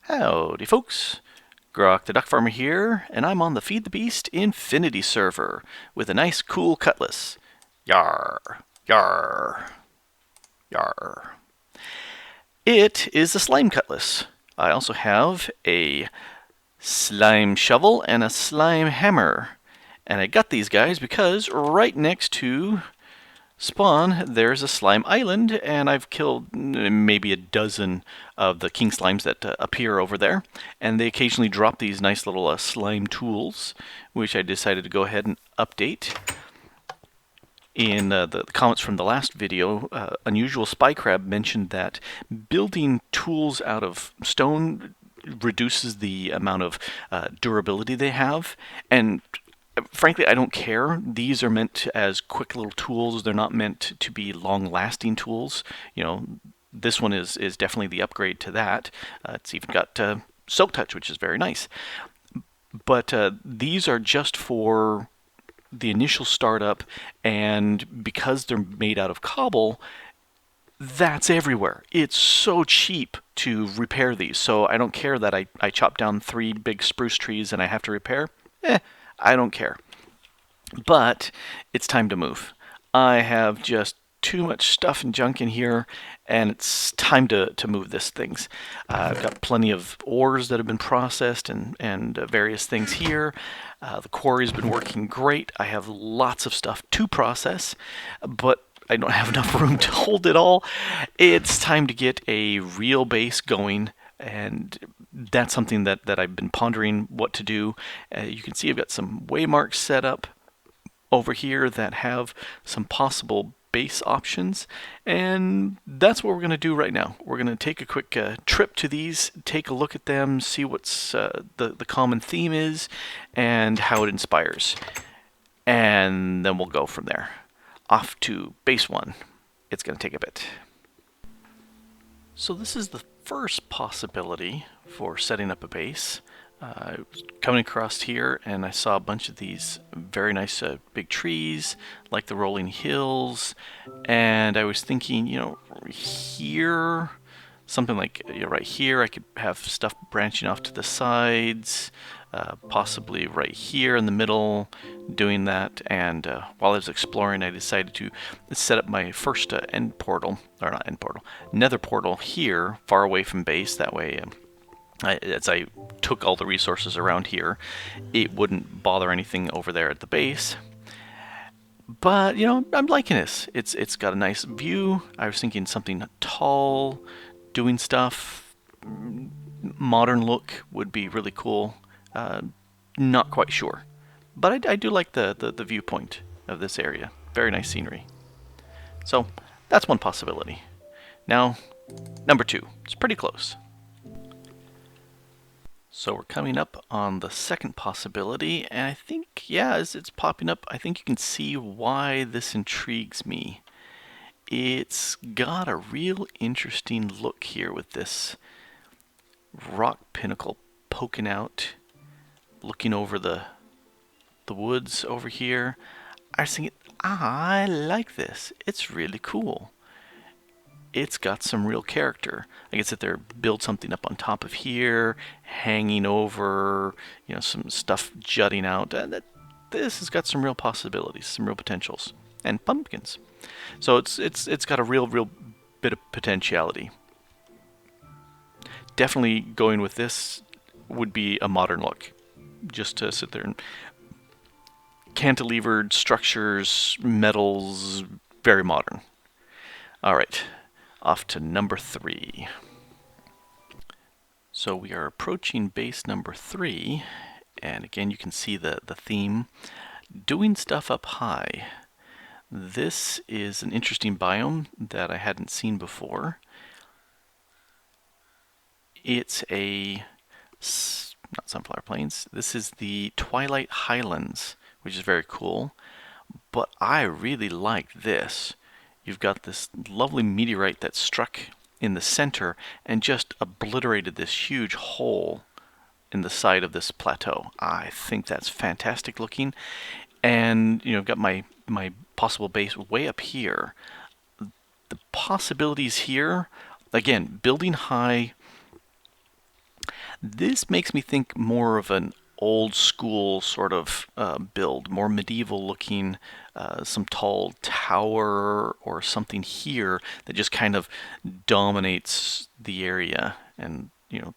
Howdy folks, Grok the DuckFarmer here, and I'm on the Feed the Beast Infinity server with a nice cool cutlass. Yar, yar, yar. It is a slime cutlass. I also have a slime shovel and a slime hammer. And I got these guys because right next to spawn, there's a slime island, and I've killed maybe a dozen of the king slimes that appear over there, and they occasionally drop these nice little slime tools, which I decided to go ahead and update. In the comments from the last video, Unusual Spy Crab mentioned that building tools out of stone reduces the amount of durability they have, and frankly, I don't care. These are meant as quick little tools. They're not meant to be long-lasting tools. You know, this one is definitely the upgrade to that. It's even got Silk Touch, which is very nice. But these are just for the initial startup, and because they're made out of cobble, that's everywhere. It's so cheap to repair these, so I don't care that I chop down 3 big spruce trees and I have to repair. I don't care. But it's time to move. I have just too much stuff and junk in here, and it's time to move this things. I've got plenty of ores that have been processed and various things here. The quarry's been working great. I have lots of stuff to process, but I don't have enough room to hold it all. It's time to get a real base going, and that's something that I've been pondering what to do. You can see I've got some waymarks set up over here that have some possible base options, and that's what we're going to do right now. We're going to take a quick trip to these, take a look at them, see what's the common theme is, and how it inspires. And then we'll go from there. Off to base 1. It's going to take a bit. So this is the first possibility for setting up a base. I was coming across here and I saw a bunch of these very nice big trees, like the rolling hills, and I was thinking, you know, here, something like right here, I could have stuff branching off to the sides, possibly right here in the middle, doing that. And while I was exploring, I decided to set up my first end portal, or not end portal, nether portal here, far away from base. That way, as I took all the resources around here, it wouldn't bother anything over there at the base. But, you know, I'm liking this. It's got a nice view. I was thinking something tall, doing stuff, modern look would be really cool. Not quite sure. But I do like the viewpoint of this area. Very nice scenery. So, that's one possibility. Now, number 2. It's pretty close. So we're coming up on the second possibility, and I think, yeah, as it's popping up, I think you can see why this intrigues me. It's got a real interesting look here with this rock pinnacle poking out, looking over the woods over here. I was thinking, I like this. It's really cool. It's got some real character. I can sit there, build something up on top of here, hanging over, you know, some stuff jutting out. This has got some real possibilities, some real potentials, and pumpkins. So it's got a real bit of potentiality. Definitely going with this would be a modern look. Just to sit there and cantilevered structures, metals, very modern. All right. Off to number 3. So we are approaching base number 3, and again you can see the theme. Doing stuff up high. This is an interesting biome that I hadn't seen before. It's a, not Sunflower Plains, this is the Twilight Highlands, which is very cool, but I really like this. You've got this lovely meteorite that struck in the center and just obliterated this huge hole in the side of this plateau. I think that's fantastic looking. And, you know, I've got my possible base way up here. The possibilities here, again, building high, This makes me think more of an old school sort of build, more medieval looking, some tall tower or something here that just kind of dominates the area. And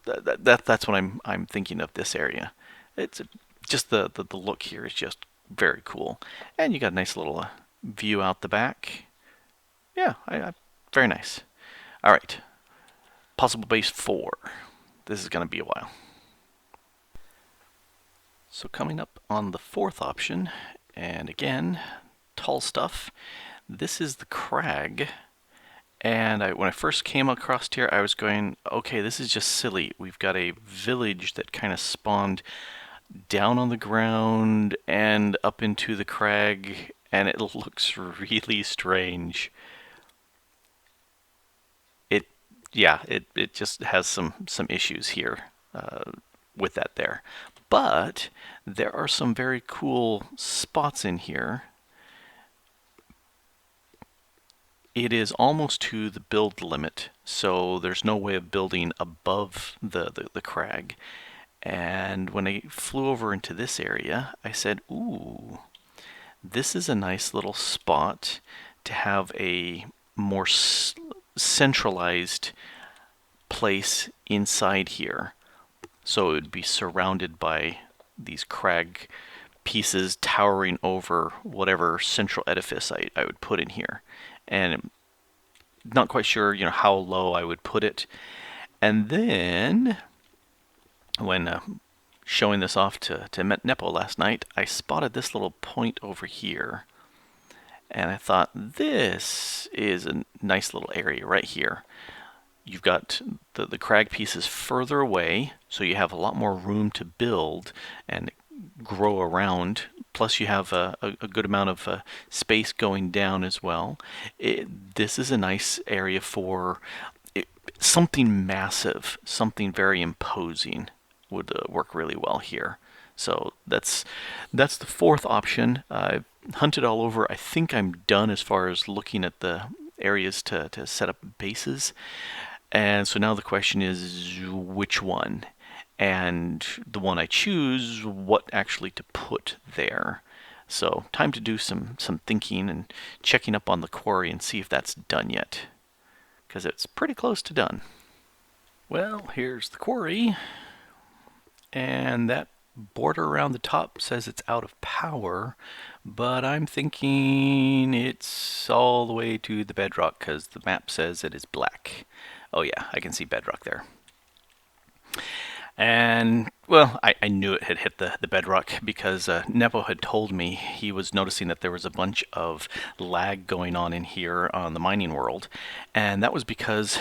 that's what I'm thinking of this area. It's just the look here is just very cool, and you got a nice little view out the back. Yeah, very nice. All right, possible base 4. This is going to be a while. So coming up on the 4th option, and again, tall stuff. This is the crag. And when I first came across here, I was going, okay, this is just silly. We've got a village that kind of spawned down on the ground and up into the crag, and it looks really strange. It just has some issues here with that there. But there are some very cool spots in here. It is almost to the build limit, so there's no way of building above the crag. And when I flew over into this area, I said, ooh, this is a nice little spot to have a more centralized place inside here. So it would be surrounded by these crag pieces towering over whatever central edifice I would put in here. And I'm not quite sure, how low I would put it. And then when showing this off to Nepo last night, I spotted this little point over here. And I thought, this is a nice little area right here. You've got the crag pieces further away, so you have a lot more room to build and grow around. Plus you have a good amount of space going down as well. This is a nice area for something massive, something very imposing would work really well here. So that's the 4th option. I've hunted all over. I think I'm done as far as looking at the areas to set up bases. And so now the question is, which one? And the one I choose, what actually to put there. So time to do some thinking and checking up on the quarry and see if that's done yet, because it's pretty close to done. Well, here's the quarry, and that border around the top says it's out of power, but I'm thinking it's all the way to the bedrock because the map says it is black. Oh yeah, I can see bedrock there. And, well, I knew it had hit the bedrock because Nepo had told me he was noticing that there was a bunch of lag going on in here on the mining world. And that was because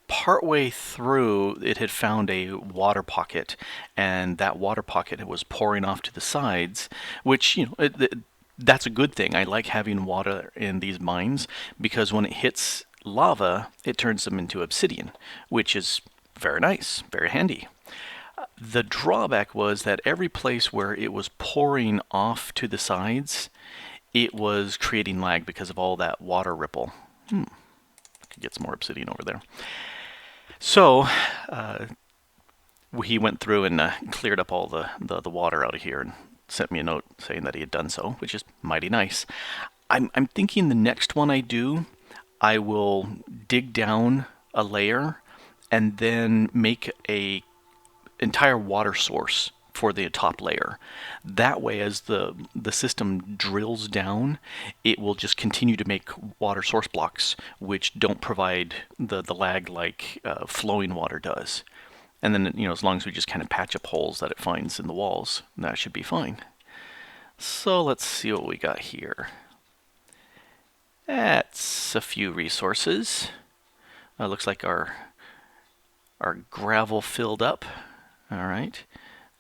partway through it had found a water pocket, and that water pocket was pouring off to the sides, which, that's a good thing. I like having water in these mines because when it hits lava, it turns them into obsidian, which is very nice, very handy. The drawback was that every place where it was pouring off to the sides, it was creating lag because of all that water ripple. Could get some more obsidian over there. So he went through and cleared up all the water out of here and sent me a note saying that he had done so, which is mighty nice. I'm thinking the next one I do, I will dig down a layer and then make a entire water source for the top layer. That way, as the system drills down, it will just continue to make water source blocks which don't provide the lag like flowing water does. And then, as long as we just kind of patch up holes that it finds in the walls, that should be fine. So let's see what we got here. That's a few resources. Looks like our gravel filled up. All right.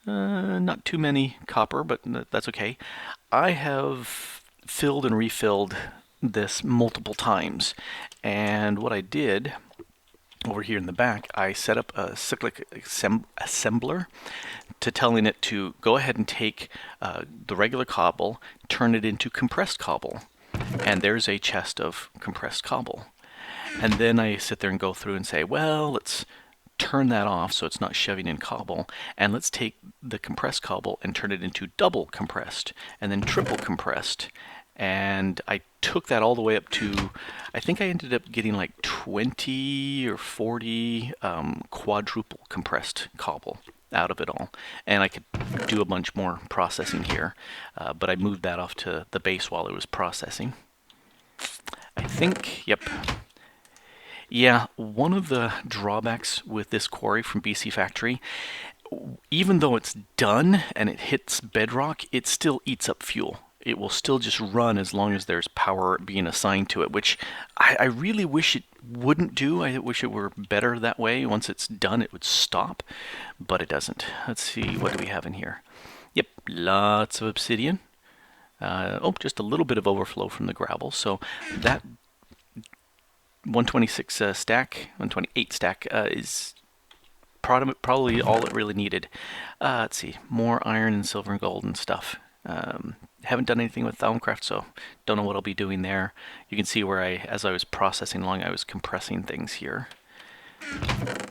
Not too many copper, but that's okay. I have filled and refilled this multiple times. And what I did over here in the back, I set up a cyclic assembler to telling it to go ahead and take the regular cobble, turn it into compressed cobble. And there's a chest of compressed cobble. And then I sit there and go through and say, well, let's turn that off so it's not shoving in cobble, and let's take the compressed cobble and turn it into double compressed and then triple compressed. And I took that all the way up to, I think I ended up getting like 20 or 40 quadruple compressed cobble out of it all. And I could do a bunch more processing here, but I moved that off to the base while it was processing. I think, yep. Yeah, one of the drawbacks with this quarry from BC Factory, even though it's done and it hits bedrock, it still eats up fuel. It will still just run as long as there's power being assigned to it, which I really wish it wouldn't do. I wish it were better that way. Once it's done, it would stop, but it doesn't. Let's see, what do we have in here? Yep, lots of obsidian. Oh, just a little bit of overflow from the gravel. So that 126 stack, 128 stack is probably all it really needed. Let's see, more iron and silver and gold and stuff. Haven't done anything with Thaumcraft, so don't know what I'll be doing there. You can see where as I was processing along, I was compressing things here.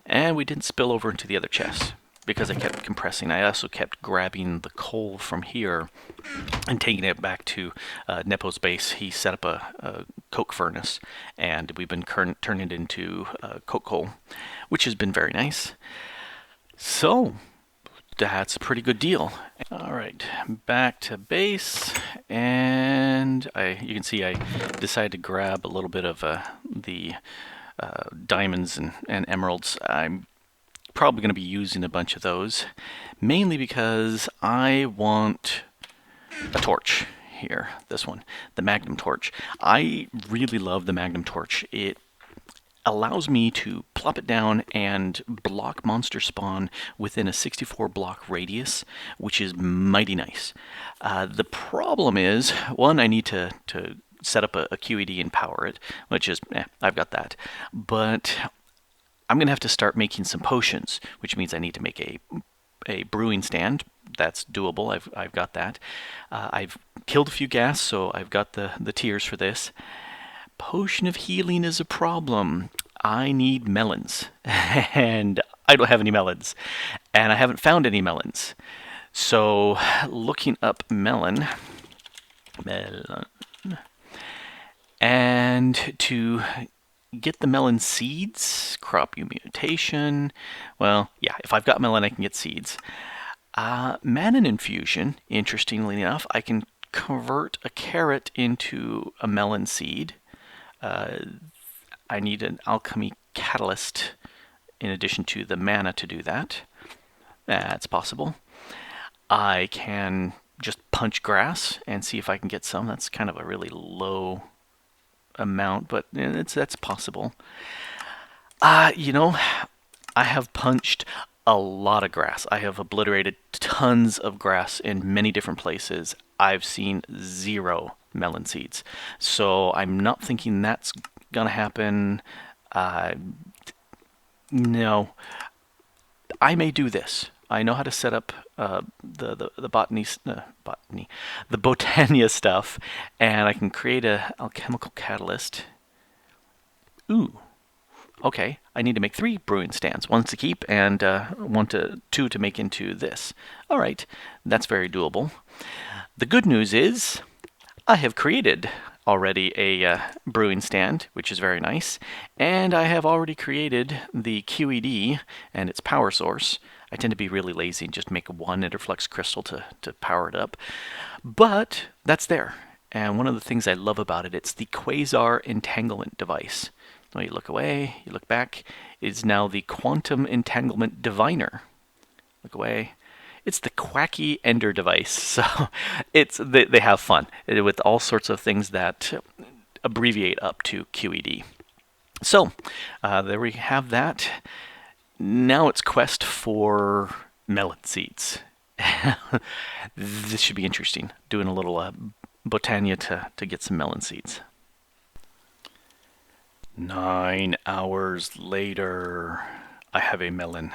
And we didn't spill over into the other chest because I kept compressing. I also kept grabbing the coal from here and taking it back to Nepo's base. He set up a coke furnace, and we've been turning it into coke coal, which has been very nice. So that's a pretty good deal. All right, back to base, and you can see I decided to grab a little bit of the diamonds and emeralds. I'm probably going to be using a bunch of those, mainly because I want a torch here, this one, the Magnum torch. I really love the Magnum torch. It allows me to plop it down and block monster spawn within a 64 block radius, which is mighty nice. The problem is, one, I need to set up a QED and power it, which is, I've got that. But I'm going to have to start making some potions, which means I need to make a brewing stand. That's doable. I've got that. I've killed a few ghast, so I've got the tears for this. Potion of healing is a problem. I need melons, and I don't have any melons, and I haven't found any melons. So looking up melon, and to get the melon seeds, crop mutation. Well, yeah, if I've got melon, I can get seeds. Mana infusion, interestingly enough, I can convert a carrot into a melon seed. I need an alchemy catalyst in addition to the mana to do that. That's possible. I can just punch grass and see if I can get some. That's kind of a really low amount, but that's possible. You know, I have punched a lot of grass. I have obliterated tons of grass in many different places. I've seen 0 melon seeds. So I'm not thinking that's gonna happen. No. I may do this. I know how to set up the Botania stuff, and I can create a alchemical catalyst. Ooh. Okay, I need to make 3 brewing stands, 1 to keep and 2 to make into this. All right, that's very doable. The good news is I have created already a brewing stand, which is very nice, and I have already created the QED and its power source. I tend to be really lazy and just make 1 interflux crystal to power it up, but that's there. And one of the things I love about it, it's the quasar entanglement device. So you look away, you look back, it's now the quantum entanglement diviner. Look away. It's the quacky ender device. So they have fun with all sorts of things that abbreviate up to QED. So there we have that. Now it's quest for melon seeds. This should be interesting. Doing a little Botania to get some melon seeds. 9 hours later, I have a melon.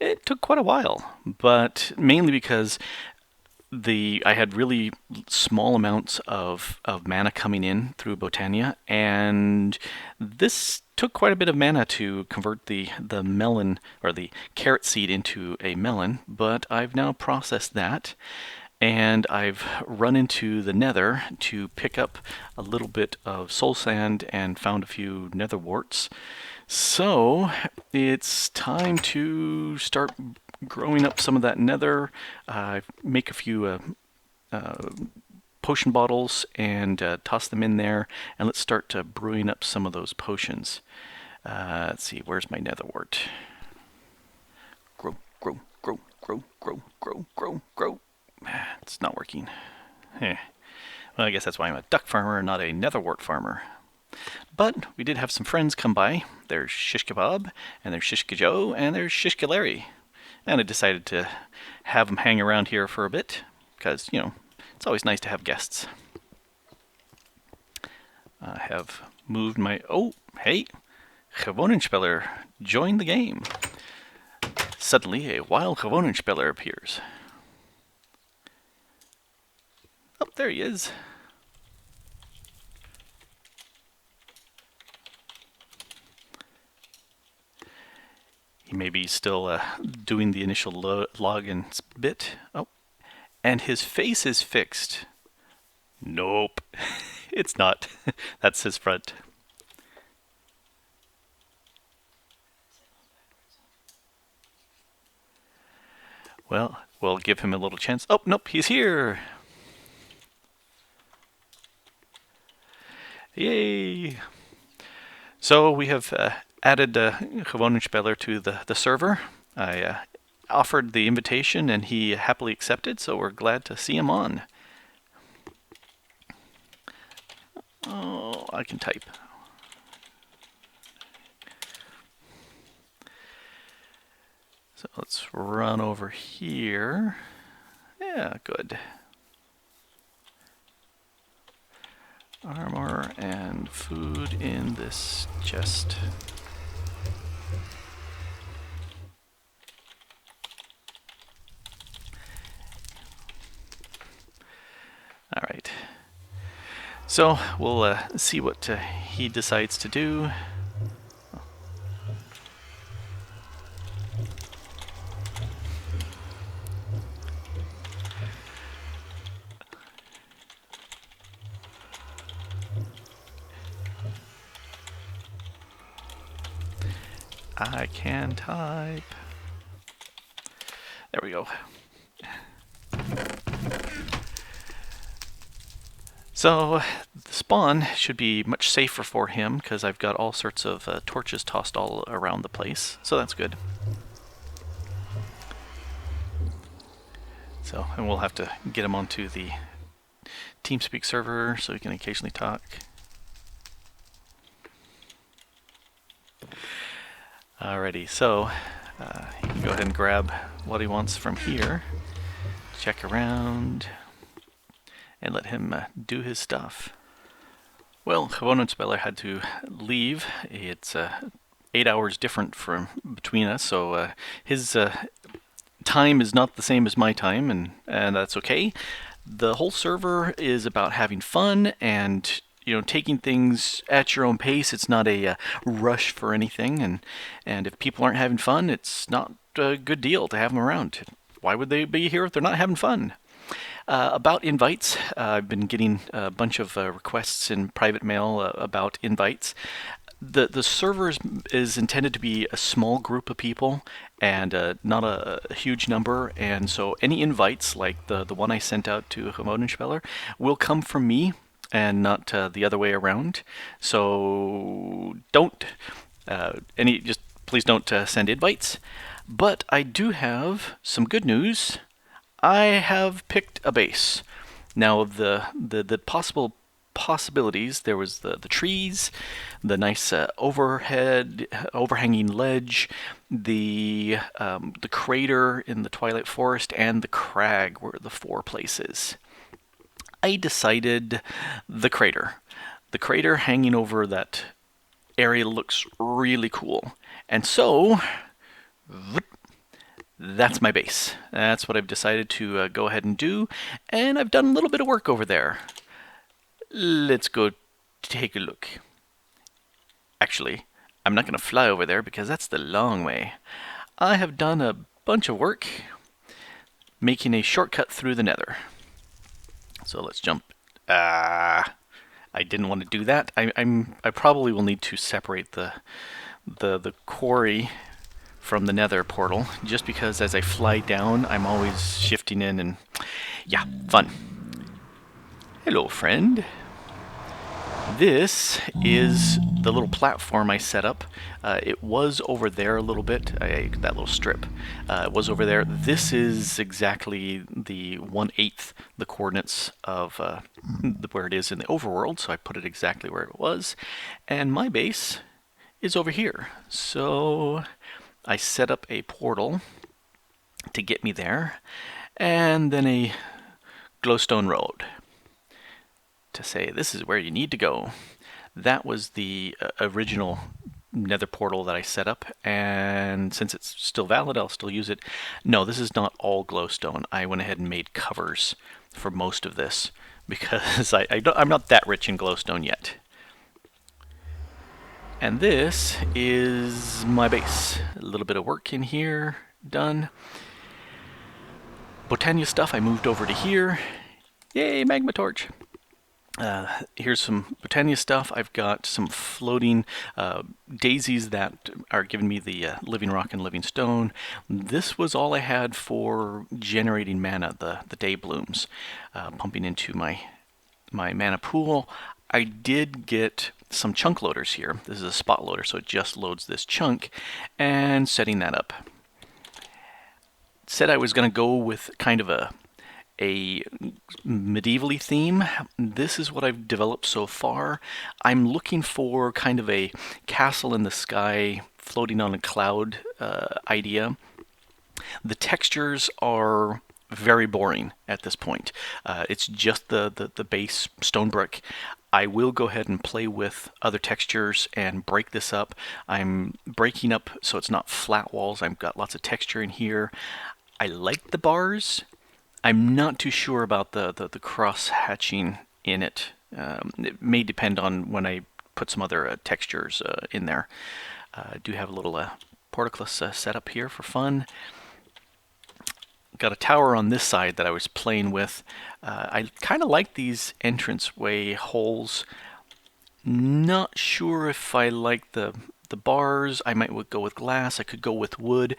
It took quite a while, but mainly because I had really small amounts of mana coming in through Botania, and this took quite a bit of mana to convert the melon or the carrot seed into a melon, but I've now processed that, and I've run into the nether to pick up a little bit of soul sand and found a few nether warts. So it's time to start growing up some of that nether, make a few potion bottles and toss them in there, and let's start brewing up some of those potions. Let's see, where's my nether wart? Grow, grow, grow, grow, grow, grow, grow, grow. It's not working. Well, I guess that's why I'm a duck farmer and not a nether wart farmer. But we did have some friends come by. There's Shish Kebab, and there's Shishka Joe, and there's Shishka Larry. And I decided to have them hang around here for a bit, because, you know, it's always nice to have guests. I have moved my... Oh, hey! Gewonenspeler joined the game. Suddenly, a wild Gewonenspeler appears. Oh, there he is. He may be still doing the initial login bit. Oh, and his face is fixed. Nope, it's not. That's his front. Well, we'll give him a little chance. Oh, nope, he's here. Yay! So we have added Gewonenspeler to the server. I offered the invitation and he happily accepted, so we're glad to see him on. Oh, I can type. So let's run over here. Yeah, good. Armor and food in this chest. All right. So we'll see what he decides to do. I can type. There we go. So the spawn should be much safer for him because I've got all sorts of torches tossed all around the place, so that's good. So, and we'll have to get him onto the TeamSpeak server so he can occasionally talk. Alrighty, so he can go ahead and grab what he wants from here, check around, and let him do his stuff. Well, Gewonenspeler had to leave. It's 8 hours different from between us, so his time is not the same as my time, and that's okay. The whole server is about having fun and, you know, taking things at your own pace. It's not a rush for anything, and if people aren't having fun, it's not a good deal to have them around. Why would they be here if they're not having fun? About invites, I've been getting a bunch of requests in private mail about invites. The server is intended to be a small group of people and not a huge number, and so any invites, like the one I sent out to Gewonenspeler, will come from me and not the other way around. So don't please don't send invites. But I do have some good news. I have picked a base. Now, of the possibilities, there was the trees, the nice overhanging ledge, the crater in the Twilight Forest, and the crag were the 4 places. I decided the crater. The crater hanging over that area looks really cool. And so, that's my base. That's what I've decided to go ahead and do, and I've done a little bit of work over there. Let's go take a look. Actually, I'm not going to fly over there because that's the long way. I have done a bunch of work making a shortcut through the nether. So let's jump. I didn't want to do that. I probably will need to separate the quarry from the nether portal, just because as I fly down, I'm always shifting in and yeah, fun. Hello, friend. This is the little platform I set up. It was over there a little bit, that little strip. It was over there. This is exactly the 1/8 the coordinates of where it is in the overworld, so I put it exactly where it was. And my base is over here. So I set up a portal to get me there, and then a glowstone road to say this is where you need to go. That was the original nether portal that I set up, and since it's still valid, I'll still use it. No, this is not all glowstone. I went ahead and made covers for most of this because I'm not that rich in glowstone yet. And this is my base. A little bit of work in here done. Botania stuff I moved over to here. Yay, magma torch. Here's some Botania stuff. I've got some floating daisies that are giving me the living rock and living stone. This was all I had for generating mana, the day blooms, pumping into my mana pool. I did get some chunk loaders here. This is a spot loader, so it just loads this chunk, and setting that up. Said I was going to go with kind of a medievally theme. This is what I've developed so far. I'm looking for kind of a castle in the sky floating on a cloud idea. The textures are very boring at this point. It's just the base stone brick. I will go ahead and play with other textures and break this up. I'm breaking up so it's not flat walls. I've got lots of texture in here. I like the bars. I'm not too sure about the cross-hatching in it. It may depend on when I put some other textures in there. I do have a little portcullis set up here for fun. Got a tower on this side that I was playing with. I kind of like these entranceway holes. Not sure if I like the bars. I might go with glass. I could go with wood.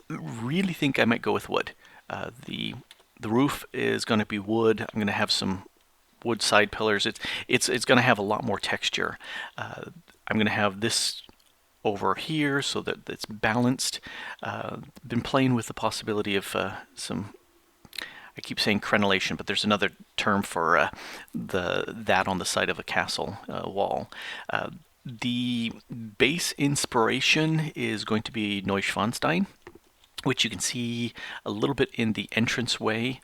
Really think I might go with wood. The roof is going to be wood. I'm going to have some wood side pillars. It's going to have a lot more texture. I'm going to have this over here so that it's balanced. Been playing with the possibility of some. I keep saying crenellation, but there's another term for that on the side of a castle wall. The base inspiration is going to be Neuschwanstein, which you can see a little bit in the entranceway.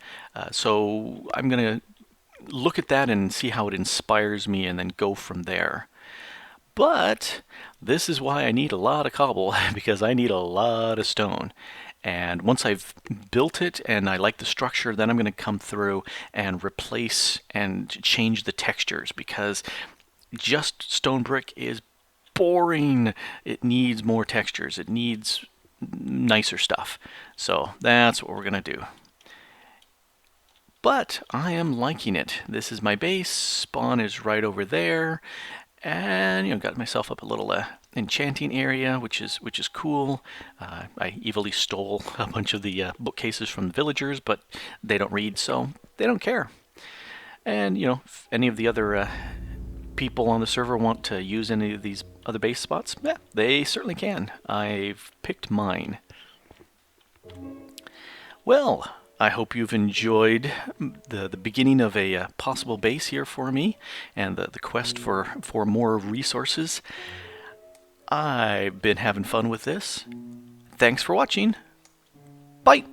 So I'm going to look at that and see how it inspires me and then go from there. But this is why I need a lot of cobble, because I need a lot of stone. And once I've built it and I like the structure, then I'm going to come through and replace and change the textures, because just stone brick is boring. It needs more textures. It needs nicer stuff. So that's what we're going to do. But I am liking it. This is my base. Spawn is right over there. And got myself up a little enchanting area, which is cool. I evilly stole a bunch of the bookcases from the villagers, but they don't read, so they don't care. And if any of the other people on the server want to use any of these other base spots, yeah, they certainly can. I've picked mine. Well, I hope you've enjoyed the beginning of a possible base here for me, and the quest for more resources. I've been having fun with this. Thanks for watching. Bye!